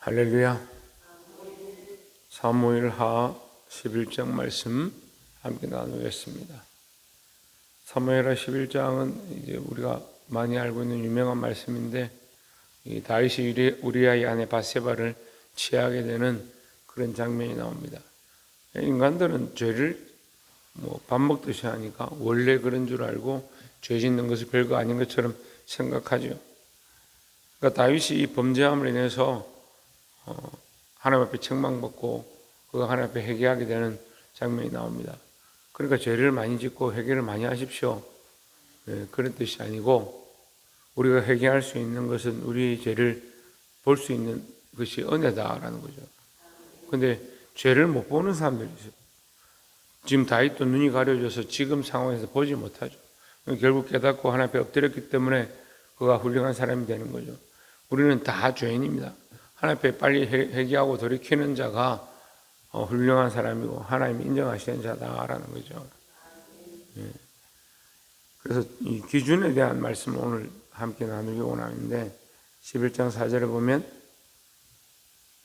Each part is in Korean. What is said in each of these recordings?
할렐루야. 사무엘하 11장 말씀 함께 나누겠습니다. 사무엘하 11장은 이제 우리가 많이 알고 있는 유명한 말씀인데, 이 다윗이 우리아의 아내 바세바를 취하게 되는 그런 장면이 나옵니다. 인간들은 죄를 밥 먹듯이 하니까 원래 그런 줄 알고 죄 짓는 것이 별거 아닌 것처럼 생각하죠. 그러니까 다윗이 이 범죄함으로 인해서 하나님 앞에 책망받고 그 하나님 앞에 회개하게 되는 장면이 나옵니다. 그러니까 죄를 많이 짓고 회개를 많이 하십시오, 그런 뜻이 아니고, 우리가 회개할 수 있는 것은 우리 죄를 볼 수 있는 것이 은혜다라는 거죠. 근데 죄를 못 보는 사람들이 있어요. 지금 다윗도 눈이 가려져서 지금 상황에서 보지 못하죠. 결국 깨닫고 하나님 앞에 엎드렸기 때문에 그가 훌륭한 사람이 되는 거죠. 우리는 다 죄인입니다. 하나님 앞에 빨리 회개하고 돌이키는 자가 훌륭한 사람이고 하나님이 인정하시는 자다라는 거죠. 그래서 이 기준에 대한 말씀을 오늘 함께 나누기 원하는데, 11장 4절에 보면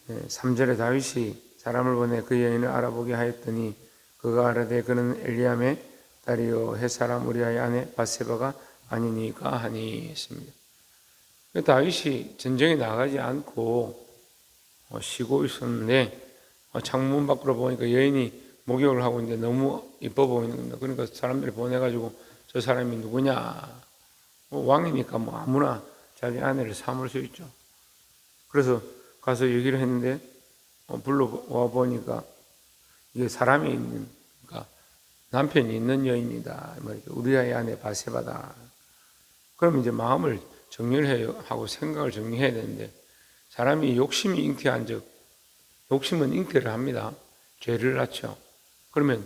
3절에 다윗이 사람을 보내 그 여인을 알아보게 하였더니 그가 알아되 그는 엘리암의 딸이요 햇사람 우리아의 아내 바세바가 아니니까 하니 했습니다. 다윗이 전쟁에 나가지 않고 쉬고 있었는데 창문 밖으로 보니까 여인이 목욕을 하고 있는데 너무 이뻐 보이는 겁니다. 그러니까 사람들이 보내가지고 저 사람이 누구냐, 왕이니까 아무나 자기 아내를 삼을 수 있죠. 그래서 가서 얘기를 했는데 불러와 보니까 이게 사람이 있는, 그러니까 남편이 있는 여인이다, 우리아의 아내 바세바다. 그럼 이제 마음을 정리를 하고 생각을 정리해야 되는데, 사람이 욕심이 잉태한 적, 욕심은 잉태를 합니다. 죄를 낳죠. 그러면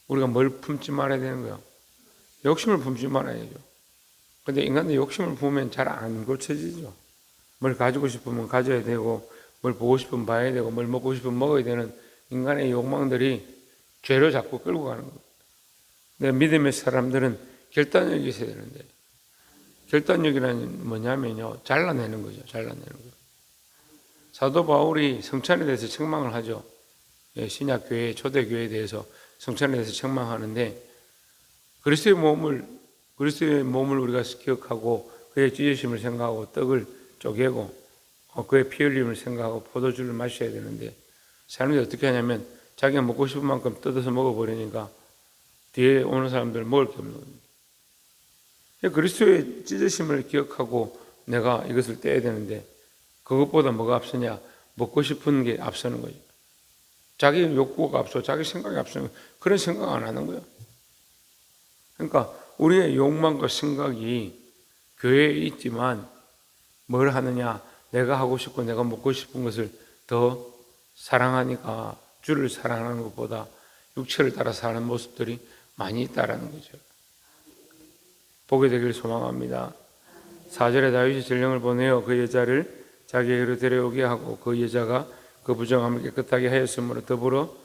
우리가 뭘 품지 말아야 되는 거예요? 욕심을 품지 말아야죠. 근데 인간의 욕심을 품으면 잘 안 고쳐지죠. 뭘 가지고 싶으면 가져야 되고, 뭘 보고 싶으면 봐야 되고, 뭘 먹고 싶으면 먹어야 되는 인간의 욕망들이 죄로 자꾸 끌고 가는 거예요. 근데 믿음의 사람들은 결단력이 있어야 되는데, 결단력이란 뭐냐면요, 잘라내는 거죠. 잘라내는 거예요. 사도 바울이 성찬에 대해서 책망을 하죠. 신약교회, 초대교회에 대해서 성찬에 대해서 책망하는데, 그리스도의 몸을 우리가 기억하고 그의 찢으심을 생각하고 떡을 쪼개고 그의 피 흘림을 생각하고 포도주를 마셔야 되는데, 사람들이 어떻게 하냐면 자기가 먹고 싶은 만큼 뜯어서 먹어버리니까 뒤에 오는 사람들은 먹을 게 없는 겁니다. 그리스도의 찢으심을 기억하고 내가 이것을 떼야 되는데, 그것보다 뭐가 앞서냐? 먹고 싶은 게 앞서는 거죠. 자기 욕구가 앞서, 자기 생각이 앞서는 거예요. 그런 생각 안 하는 거예요. 그러니까 우리의 욕망과 생각이 교회에 있지만 뭘 하느냐? 내가 하고 싶고 내가 먹고 싶은 것을 더 사랑하니까 주를 사랑하는 것보다 육체를 따라 사는 모습들이 많이 있다라는 거죠. 보게 되길 소망합니다. 4절에 다윗이 전령을 보내어 그 여자를 자기에게로 데려오게 하고 그 여자가 그 부정함을 깨끗하게 하였으므로 더불어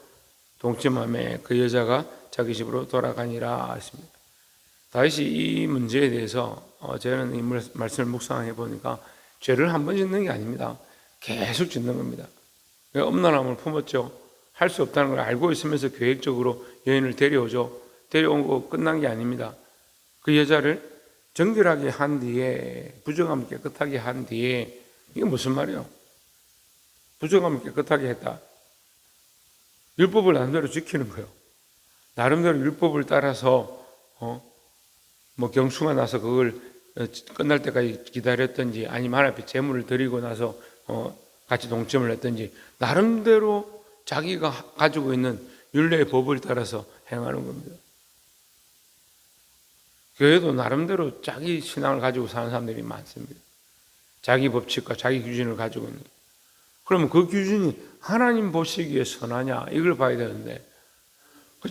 동침하며 그 여자가 자기 집으로 돌아가니라 했습니다. 다윗이 이 문제에 대해서 저는 이 말씀을 묵상해 보니까 죄를 한 번 짓는 게 아닙니다. 계속 짓는 겁니다. 엄란함을 품었죠. 할 수 없다는 걸 알고 있으면서 계획적으로 여인을 데려오죠. 데려온 거 끝난 게 아닙니다. 그 여자를 정결하게 한 뒤에, 부정함을 깨끗하게 한 뒤에, 이게 무슨 말이에요? 부정함을 깨끗하게 했다. 율법을 나름대로 지키는 거예요. 나름대로 율법을 따라서 경수가 나서 그걸 끝날 때까지 기다렸든지, 아니면 하나님 앞에 제물을 드리고 나서 같이 동침을 했든지, 나름대로 자기가 가지고 있는 율례의 법을 따라서 행하는 겁니다. 교회도 나름대로 자기 신앙을 가지고 사는 사람들이 많습니다. 자기 법칙과 자기 기준을 가지고 있는 거예요. 그러면 그 기준이 하나님 보시기에 선하냐, 이걸 봐야 되는데,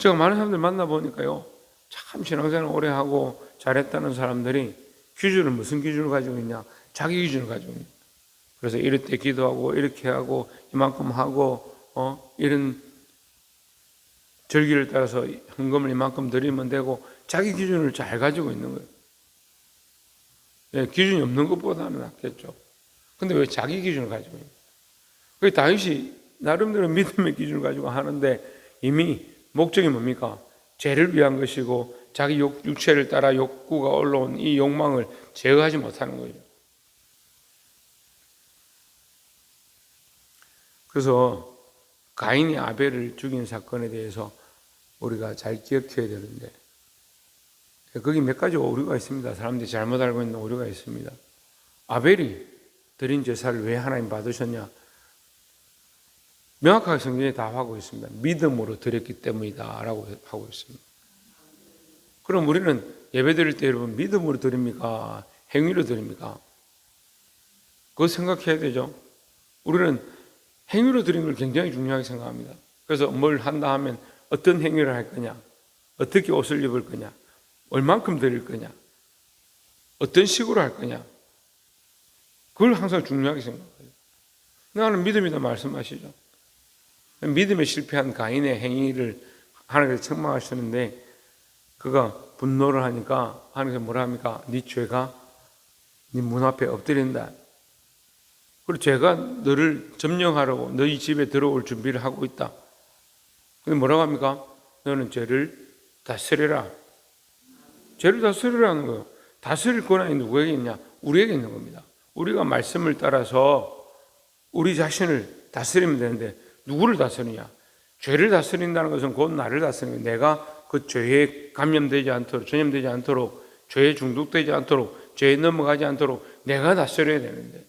제가 많은 사람들 만나보니까요, 참 신앙생활 오래 하고 잘했다는 사람들이 기준을, 무슨 기준을 가지고 있냐? 자기 기준을 가지고 있냐. 그래서 이럴 때 기도하고 이렇게 하고 이만큼 하고 이런 절기를 따라서 헌금을 이만큼 드리면 되고, 자기 기준을 잘 가지고 있는 거예요. 기준이 없는 것보다는 낫겠죠. 근데 왜 자기 기준을 가지고 있냐? 그 다윗이 나름대로 믿음의 기준을 가지고 하는데 이미 목적이 뭡니까? 죄를 위한 것이고 자기 육체를 따라 욕구가 올라온 이 욕망을 제어하지 못하는 거죠. 그래서 가인이 아벨을 죽인 사건에 대해서 우리가 잘 기억해야 되는데 거기 몇 가지 오류가 있습니다. 사람들이 잘못 알고 있는 오류가 있습니다. 아벨이 드린 제사를 왜 하나님 받으셨냐? 명확하게 성경에 답하고 있습니다. 믿음으로 드렸기 때문이다 라고 하고 있습니다. 그럼 우리는 예배 드릴 때 여러분 믿음으로 드립니까? 행위로 드립니까? 그거 생각해야 되죠. 우리는 행위로 드리는 걸 굉장히 중요하게 생각합니다. 그래서 뭘 한다 하면 어떤 행위를 할 거냐, 어떻게 옷을 입을 거냐, 얼만큼 드릴 거냐, 어떤 식으로 할 거냐, 그걸 항상 중요하게 생각해요. 나는 믿음이다 말씀하시죠. 믿음에 실패한 가인의 행위를 하나님께서 책망하시는데 그가 분노를 하니까 하나님께서 뭐라 합니까? 네 죄가 네 문 앞에 엎드린다. 그리고 죄가 너를 점령하려고 너희 집에 들어올 준비를 하고 있다. 근데 뭐라고 합니까? 너는 죄를 다스려라. 죄를 다스리라는 거예요. 다스릴 권한이 누구에게 있냐? 우리에게 있는 겁니다. 우리가 말씀을 따라서 우리 자신을 다스리면 되는데 누구를 다스리냐? 죄를 다스린다는 것은 곧 나를 다스리는 거예요. 내가 그 죄에 감염되지 않도록, 전염되지 않도록, 죄에 중독되지 않도록, 죄에 넘어가지 않도록 내가 다스려야 되는데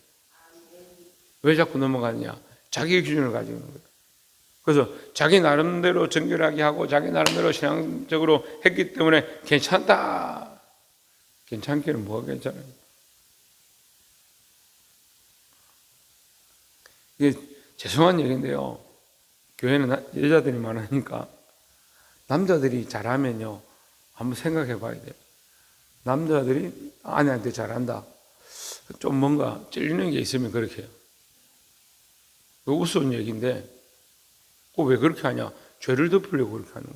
왜 자꾸 넘어가느냐? 자기의 기준을 가지고 있는 거예요. 그래서 자기 나름대로 정결하게 하고 자기 나름대로 신앙적으로 했기 때문에 괜찮다. 괜찮기는 뭐가 괜찮아요? 이게 죄송한 얘기인데요. 교회는 여자들이 많으니까 남자들이 잘하면요. 한번 생각해 봐야 돼요. 남자들이 아내한테 잘한다. 좀 뭔가 찔리는 게 있으면 그렇게 해요. 우스운 얘기인데 왜 그렇게 하냐? 죄를 덮으려고 그렇게 하는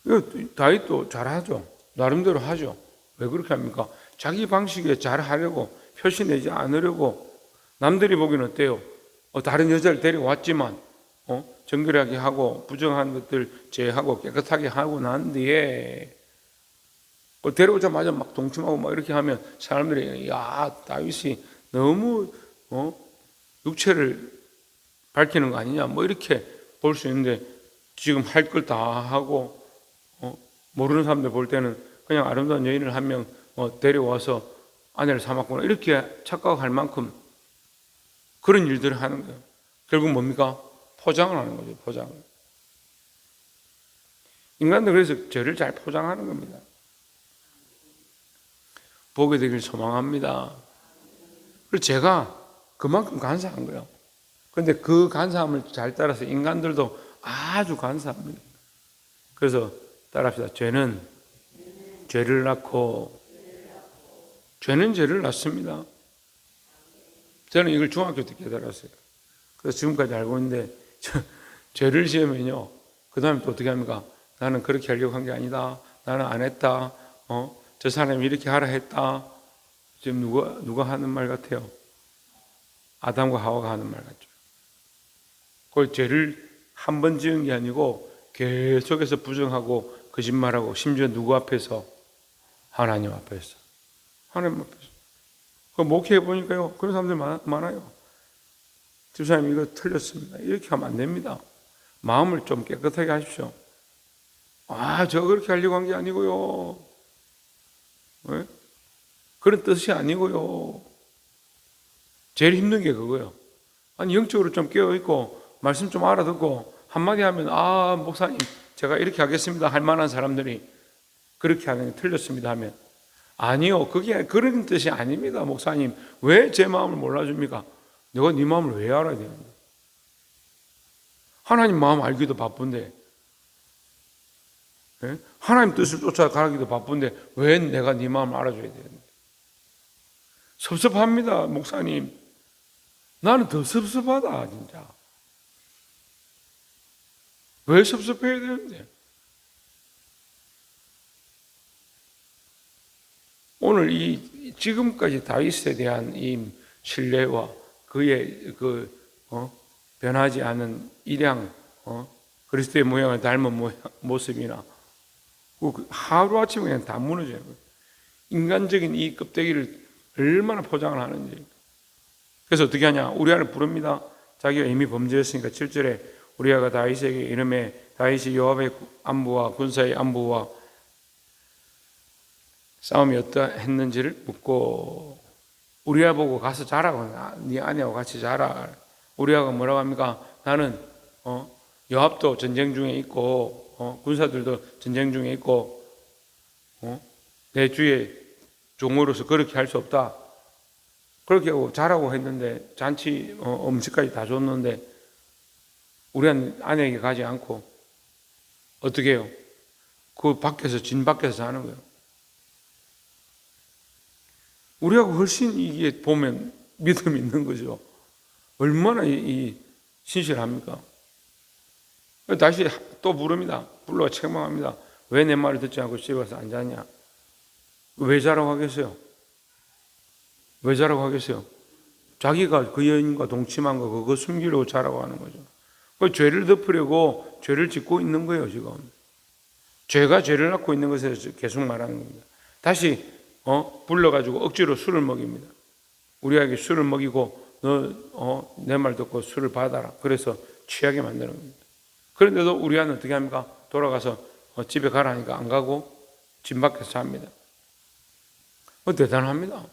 거예요. 다윗도 잘하죠. 나름대로 하죠. 왜 그렇게 합니까? 자기 방식에 잘하려고 표시내지 않으려고 남들이 보기는 어때요? 다른 여자를 데려왔지만 정결하게 하고 부정한 것들 제하고 깨끗하게 하고 난 뒤에 데려오자마자 막 동침하고 막 이렇게 하면 사람들이 야 다윗이 너무 육체를 밝히는 거 아니냐 뭐 이렇게 볼 수 있는데 지금 할 걸 다 하고 모르는 사람들 볼 때는 그냥 아름다운 여인을 한 명 데려와서 아내를 삼았구나 이렇게 착각할 만큼 그런 일들을 하는 거예요. 결국 뭡니까? 포장을 하는 거죠. 포장을. 인간들 그래서 죄를 잘 포장하는 겁니다. 보게 되길 소망합니다. 그리고 제가 그만큼 간사한 거예요. 그런데 그 간사함을 잘 따라서 인간들도 아주 간사합니다. 그래서 따라합시다. 죄는 죄를 낳고 죄는 죄를 낳습니다. 저는 이걸 중학교 때 깨달았어요. 그래서 지금까지 알고 있는데 죄를 지으면요. 그 다음에 또 어떻게 합니까? 나는 그렇게 하려고 한 게 아니다. 나는 안 했다. 저 사람이 이렇게 하라 했다. 지금 누가 하는 말 같아요? 아담과 하와가 하는 말 같죠. 그 죄를 한 번 지은 게 아니고 계속해서 부정하고 거짓말하고 심지어 누구 앞에서? 하나님 앞에서. 하나님 앞에서. 그 목회해 보니까요. 그런 사람들 많아요. 집사님 이거 틀렸습니다. 이렇게 하면 안 됩니다. 마음을 좀 깨끗하게 하십시오. 저 그렇게 하려고 한 게 아니고요. 네? 그런 뜻이 아니고요. 제일 힘든 게 그거예요. 아니 영적으로 좀 깨어있고 말씀 좀 알아듣고 한마디 하면 목사님 제가 이렇게 하겠습니다 할 만한 사람들이 그렇게 하는 게 틀렸습니다 하면 아니요 그게 그런 뜻이 아닙니다. 목사님 왜 제 마음을 몰라줍니까? 내가 네 마음을 왜 알아야 되는데? 하나님 마음 알기도 바쁜데 네? 하나님 뜻을 쫓아가기도 바쁜데 왜 내가 네 마음을 알아줘야 되는데? 섭섭합니다 목사님. 나는 더 섭섭하다 진짜. 왜 섭섭해야 되는데? 오늘 지금까지 다윗에 대한 이 신뢰와 그의 그 변하지 않은 일양 그리스도의 모양을 닮은 모습이나 하루아침에 그냥 다 무너져요. 인간적인 이 껍데기를 얼마나 포장을 하는지. 그래서 어떻게 하냐? 우리아를 부릅니다. 자기가 이미 범죄했으니까 7절에 우리아가 다윗에게 이름에 다윗이 요압의 안부와 군사의 안부와 싸움이 어떠했는지를 묻고 우리아 보고 가서 자라고. 네 아내하고 같이 자라. 우리아가 뭐라고 합니까? 나는 요압도 전쟁 중에 있고 군사들도 전쟁 중에 있고 내 주의 종으로서 그렇게 할 수 없다. 그렇게 하고 자라고 했는데 잔치 음식까지 다 줬는데 우리 아내에게 가지 않고 어떻게 해요? 그 밖에서 진 밖에서 자는 거예요. 우리하고 훨씬 이게 보면 믿음이 있는 거죠. 얼마나 신실합니까? 다시 또 부릅니다. 불러 책망합니다. 왜 내 말을 듣지 않고 집에 와서 안 자냐? 왜 자라고 하겠어요? 왜 자라고 하겠어요? 자기가 그 여인과 동침한 거 그거 숨기려고 자라고 하는 거죠. 그 죄를 덮으려고 죄를 짓고 있는 거예요, 지금. 죄가 죄를 낳고 있는 것에 계속 말하는 겁니다. 다시 불러가지고 억지로 술을 먹입니다. 우리에게 술을 먹이고 너 내 말 듣고 술을 받아라. 그래서 취하게 만드는 겁니다. 그런데도 우리 아는 어떻게 합니까? 돌아가서 집에 가라니까 안 가고 집 밖에서 잡니다. 대단합니다.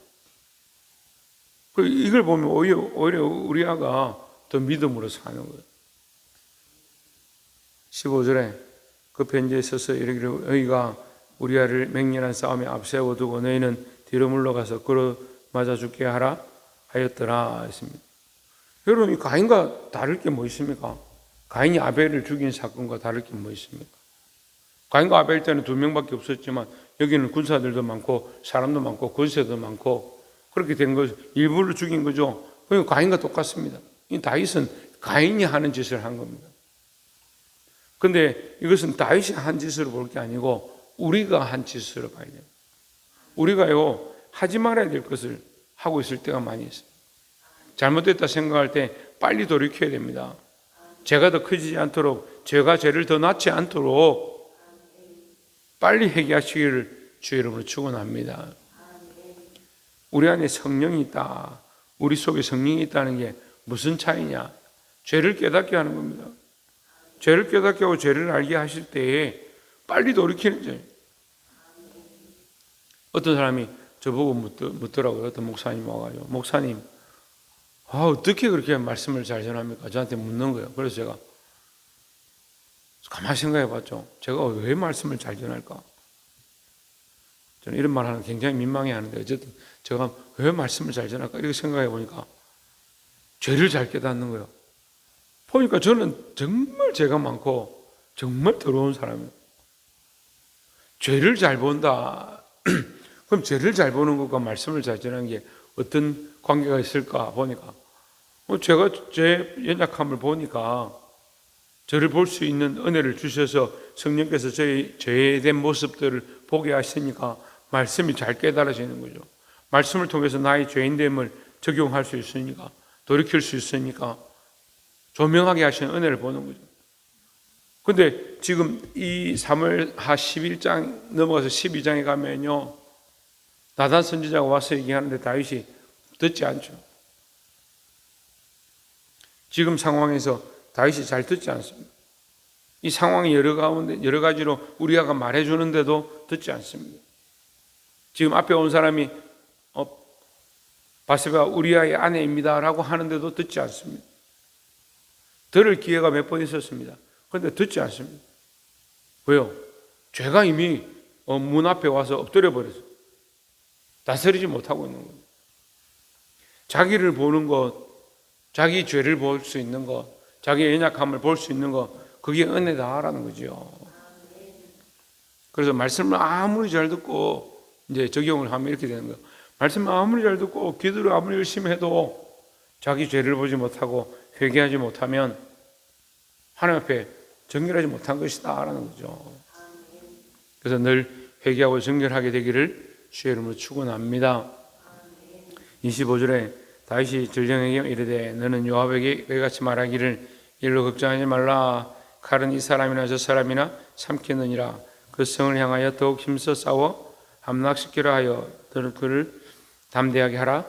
이걸 보면 오히려 우리 아가 더 믿음으로 사는 거예요. 15절에 그 편지에 써서 이르기를 너희가 우리아를 맹렬한 싸움에 앞세워 두고 너희는 뒤로 물러가서 그로 맞아 죽게 하라 하였더라 했습니다. 여러분, 가인과 다를 게 뭐 있습니까? 가인이 아벨을 죽인 사건과 다를 게 뭐 있습니까? 가인과 아벨 때는 2명밖에 없었지만 여기는 군사들도 많고 사람도 많고 권세도 많고 그렇게 된 거 일부러 죽인 거죠. 그러니까 가인과 똑같습니다. 이 다윗은 가인이 하는 짓을 한 겁니다. 그런데 이것은 다윗이 한 짓으로 볼 게 아니고 우리가 한 짓으로 봐야 돼요. 우리가요 하지 말아야 될 것을 하고 있을 때가 많이 있어요. 잘못됐다 생각할 때 빨리 돌이켜야 됩니다. 죄가 더 커지지 않도록, 죄가 죄를 더 낳지 않도록 빨리 회개하시기를 주 이름으로 축원합니다. 우리 안에 성령이 있다. 우리 속에 성령이 있다는 게 무슨 차이냐? 죄를 깨닫게 하는 겁니다. 죄를 깨닫게 하고 죄를 알게 하실 때에 빨리 돌이키는 거예요. 어떤 사람이 저보고 묻더라고요. 어떤 목사님 와가지고 목사님 어떻게 그렇게 말씀을 잘 전합니까? 저한테 묻는 거예요. 그래서 제가 가만히 생각해 봤죠. 제가 왜 말씀을 잘 전할까? 저는 이런 말 하는 굉장히 민망해 하는데 어쨌든 제가 왜 말씀을 잘 전할까? 이렇게 생각해 보니까 죄를 잘 깨닫는 거예요. 보니까 저는 정말 죄가 많고 정말 더러운 사람이에요. 죄를 잘 본다. 그럼 죄를 잘 보는 것과 말씀을 잘 전하는 게 어떤 관계가 있을까 보니까 제가 제 연약함을 보니까 저를 볼 수 있는 은혜를 주셔서 성령께서 저의 죄된 모습들을 보게 하시니까 말씀이 잘 깨달아지는 거죠. 말씀을 통해서 나의 죄인됨을 적용할 수 있으니까 돌이킬 수 있으니까 조명하게 하시는 은혜를 보는 거죠. 근데 지금 이 사무엘하 11장 넘어가서 12장에 가면요 나단 선지자가 와서 얘기하는데 다윗이 듣지 않죠. 지금 상황에서 다윗이 잘 듣지 않습니다. 이 상황이 여러 가지로 우리아가 말해주는데도 듣지 않습니다. 지금 앞에 온 사람이 바세바가 우리아의 아내입니다라고 하는데도 듣지 않습니다. 들을 기회가 몇 번 있었습니다. 그런데 듣지 않습니다. 왜요? 죄가 이미 문 앞에 와서 엎드려 버렸어요. 다스리지 못하고 있는 거예요. 자기를 보는 것, 자기 죄를 볼 수 있는 것, 자기의 연약함을 볼 수 있는 것, 그게 은혜다라는 거죠. 그래서 말씀을 아무리 잘 듣고 이제 적용을 하면 이렇게 되는 거예요. 말씀을 아무리 잘 듣고 기도를 아무리 열심히 해도 자기 죄를 보지 못하고 회개하지 못하면 하나님 앞에 정결하지 못한 것이다 라는 거죠. 그래서 늘 회개하고 정결하게 되기를 주의 이름으로 축원합니다. 25절에 다윗이 전령에게 이르되 너는 요압에게 이같이 말하기를 일로 걱정하지 말라. 칼은 이 사람이나 저 사람이나 삼키느니라. 그 성을 향하여 더욱 힘써 싸워 함락시키려 하여 그를 담대하게 하라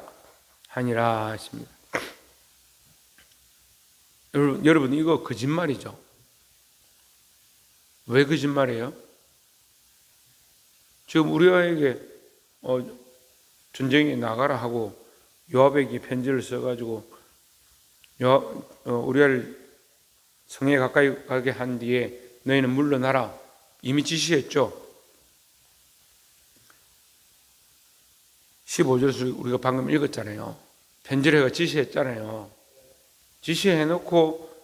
하니라 하십니다. 여러분 이거 거짓말이죠. 왜 거짓말이에요? 지금 우리아에게 전쟁에 나가라 하고 요압에게 편지를 써가지고 우리아를 성에 가까이 가게 한 뒤에 너희는 물러나라 이미 지시했죠. 15절 우리가 방금 읽었잖아요. 편지를 해가 지시했잖아요. 지시해놓고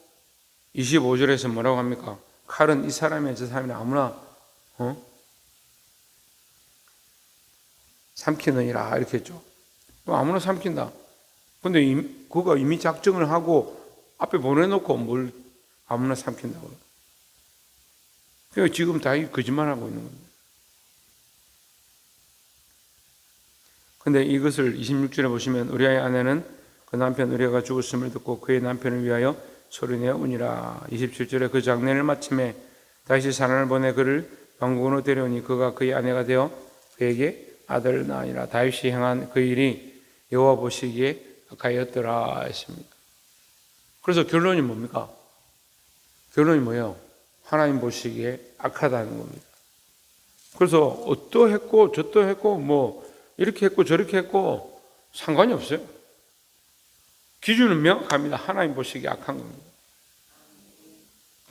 25절에서 뭐라고 합니까? 칼은 이 사람이나 저 사람이나 아무나 삼키느니라 이렇게 했죠. 아무나 삼킨다. 근데 그가 이미 작정을 하고 앞에 보내놓고 뭘 아무나 삼킨다고. 그러니까 지금 다윗이 거짓말하고 있는 겁니다. 근데 이것을 26절에 보시면 우리아의 아내는 그 남편 우리아가 죽었음을 듣고 그의 남편을 위하여 소리내어 우니라. 27절에 그 장례를 마침에 다윗이 사람을 보내 그를 왕궁으로 데려오니 그가 그의 아내가 되어 그에게 아들을 낳으니라. 다윗이 행한 그 일이 여호와 보시기에 악하였더라 했습니다. 그래서 결론이 뭡니까? 결론이 뭐예요? 하나님 보시기에 악하다는 겁니다. 그래서 어떠했고 저떠했고 뭐 이렇게 했고 저렇게 했고 상관이 없어요. 기준은 명확합니다. 하나님 보시기에 악한 겁니다.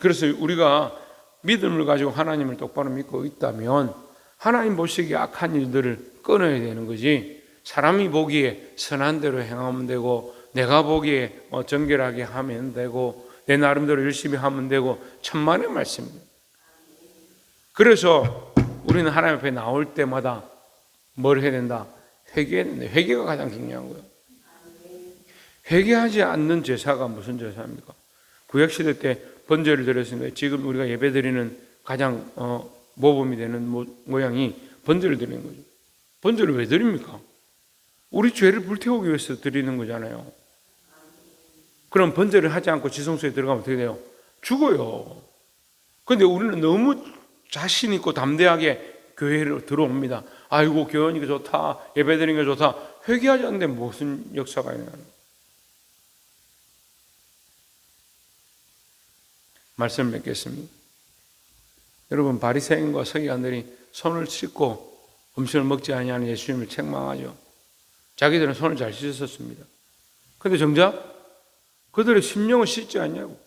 그래서 우리가 믿음을 가지고 하나님을 똑바로 믿고 있다면 하나님 보시기에 악한 일들을 끊어야 되는 거지, 사람이 보기에 선한 대로 행하면 되고 내가 보기에 정결하게 하면 되고 내 나름대로 열심히 하면 되고 천만의 말씀입니다. 그래서 우리는 하나님 앞에 나올 때마다 뭘 해야 된다? 회개해야 된다. 회개가 가장 중요한 거예요. 회개하지 않는 제사가 무슨 제사입니까? 구약시대 때 번제를 드렸습니다. 지금 우리가 예배드리는 가장 모범이 되는 모양이 번제를 드리는 거죠. 번제를 왜 드립니까? 우리 죄를 불태우기 위해서 드리는 거잖아요. 그럼 번제를 하지 않고 지성소에 들어가면 어떻게 돼요? 죽어요. 그런데 우리는 너무 자신 있고 담대하게 교회로 들어옵니다. 아이고 교회 오니까 좋다, 예배 드리는 게 좋다. 회개하지 않는데 무슨 역사가 있나요? 말씀을 맺겠습니다. 여러분, 바리새인과 서기관들이 손을 씻고 음식을 먹지 아니하는 예수님을 책망하죠. 자기들은 손을 잘 씻었습니다. 그런데 정작 그들의 심령을 씻지 않냐고.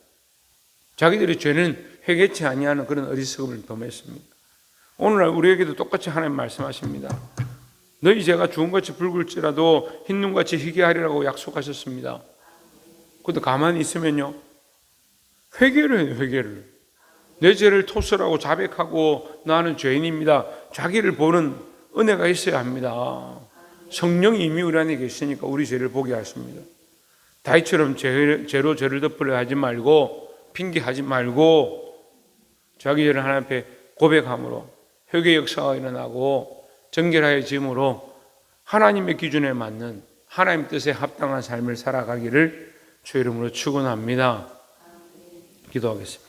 자기들의 죄는 회개치 아니하는 그런 어리석음을 범했습니다. 오늘날 우리에게도 똑같이 하나님 말씀하십니다. 너희 죄가 주홍같이 붉을지라도 흰눈같이 희게 하리라고 약속하셨습니다. 그것도 가만히 있으면요, 회개를 해요. 회개를. 내 죄를 토설하고 자백하고 나는 죄인입니다. 자기를 보는 은혜가 있어야 합니다. 성령이 이미 우리 안에 계시니까 우리 죄를 보게 하십니다. 다윗처럼 죄로 죄를 덮으려 하지 말고 핑계하지 말고 자기 죄를 하나님 앞에 고백함으로 회개 역사가 일어나고 정결하여짐으로 하나님의 기준에 맞는 하나님 뜻에 합당한 삶을 살아가기를 주의 이름으로 축원합니다. 기도하겠습니다.